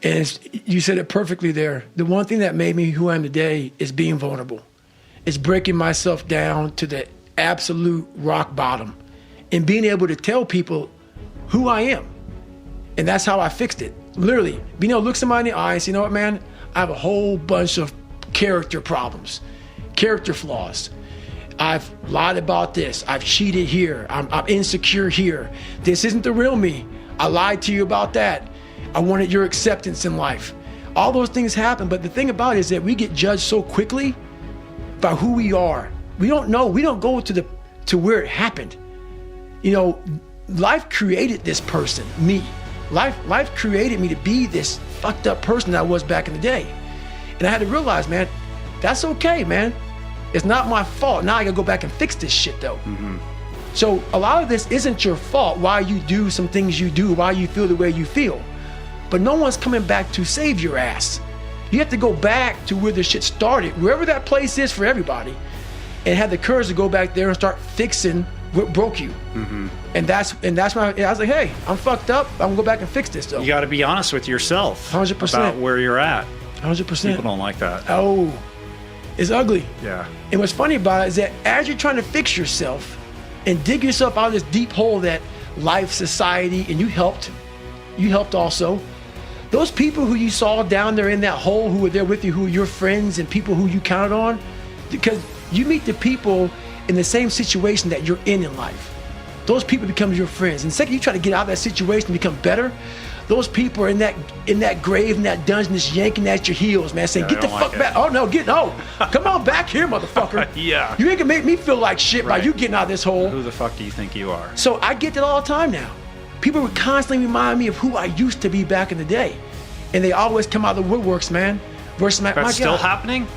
And you said it perfectly there. The one thing that made me who I am today is being vulnerable. It's breaking myself down to the absolute rock bottom and being able to tell people who I am. And that's how I fixed it. Literally, being able to look somebody in the eye and say, you know what, man, I have a whole bunch of character problems, character flaws. I've lied about this. I've cheated here. I'm insecure here. This isn't the real me. I lied to you about that. I wanted your acceptance in life. All those things happen, but the thing about it is that we get judged so quickly by who we are. We don't know. We don't go to where it happened. You know, life created this person, me. Life created me to be this fucked up person that I was back in the day. And I had to realize, man, that's okay, man. It's not my fault. Now I gotta go back and fix this shit though. Mm-hmm. So a lot of this isn't your fault, why you do some things you do, why you feel the way you feel. But no one's coming back to save your ass. You have to go back to where the shit started, wherever that place is for everybody, and have the courage to go back there and start fixing what broke you. Mm-hmm. And that's when I was like, hey, I'm fucked up. I'm gonna go back and fix this though. You gotta be honest with yourself 100%. About where you're at. 100%. People don't like that. Oh, it's ugly. Yeah. And what's funny about it is that as you're trying to fix yourself and dig yourself out of this deep hole that life, society, and you helped also, those people who you saw down there in that hole who were there with you, who were your friends and people who you counted on, because you meet the people in the same situation that you're in life. Those people become your friends. And the second you try to get out of that situation and become better, those people are in that grave, in that dungeon, just yanking at your heels, man, saying, get the fuck back. Oh, no, come on back here, motherfucker. Yeah. You ain't gonna make me feel like shit by you getting out of this hole. Who the fuck do you think you are? So I get that all the time now. People would constantly remind me of who I used to be back in the day. And they always come out of the woodworks, man. Versus my That's still God. happening?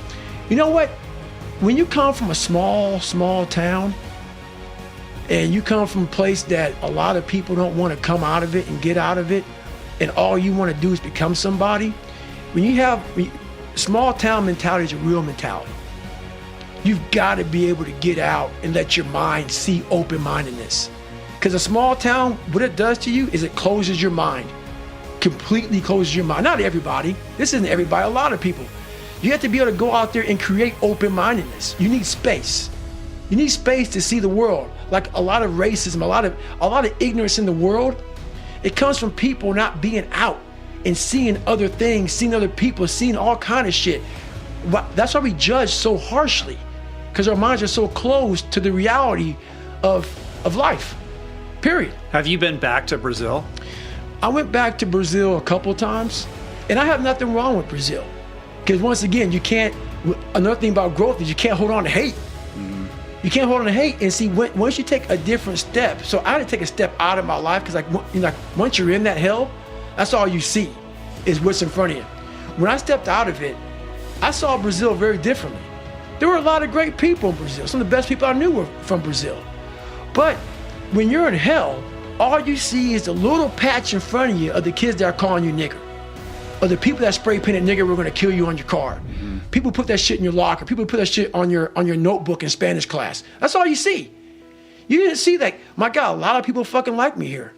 You know what? When you come from a small town, and you come from a place that a lot of people don't want to come out of it and get out of it, and all you want to do is become somebody, when you have small town mentality is a real mentality. You've got to be able to get out and let your mind see open-mindedness. Because a small town, what it does to you is it closes your mind. Completely closes your mind. Not everybody. This isn't everybody. A lot of people. You have to be able to go out there and create open-mindedness. You need space. You need space to see the world. Like a lot of racism, a lot of ignorance in the world, it comes from people not being out and seeing other things, seeing other people, seeing all kind of shit. That's why we judge so harshly, because our minds are so closed to the reality of life. Period. Have you been back to Brazil? I went back to Brazil a couple times, and I have nothing wrong with Brazil. Because once again, another thing about growth is you can't hold on to hate. Mm-hmm. You can't hold on to hate, and see, once you take a different step, so I had to take a step out of my life, because once you're in that hell, that's all you see is what's in front of you. When I stepped out of it, I saw Brazil very differently. There were a lot of great people in Brazil. Some of the best people I knew were from Brazil. But when you're in hell, all you see is a little patch in front of you of the kids that are calling you nigger. Or the people that spray painted nigger were gonna kill you on your car. Mm-hmm. People put that shit in your locker. People put that shit on your notebook in Spanish class. That's all you see. You didn't see that, my God, a lot of people fucking like me here.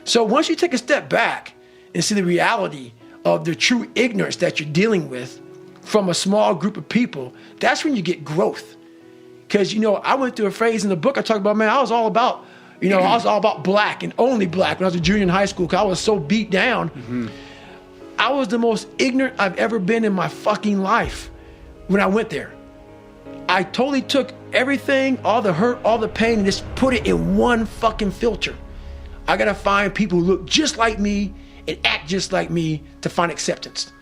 So once you take a step back and see the reality of the true ignorance that you're dealing with from a small group of people, that's when you get growth. Because, I went through a phase in the book I talked about, man, I was all about black and only black when I was a junior in high school, because I was so beat down. Mm-hmm. I was the most ignorant I've ever been in my fucking life when I went there. I totally took everything, all the hurt, all the pain, and just put it in one fucking filter. I gotta find people who look just like me and act just like me to find acceptance.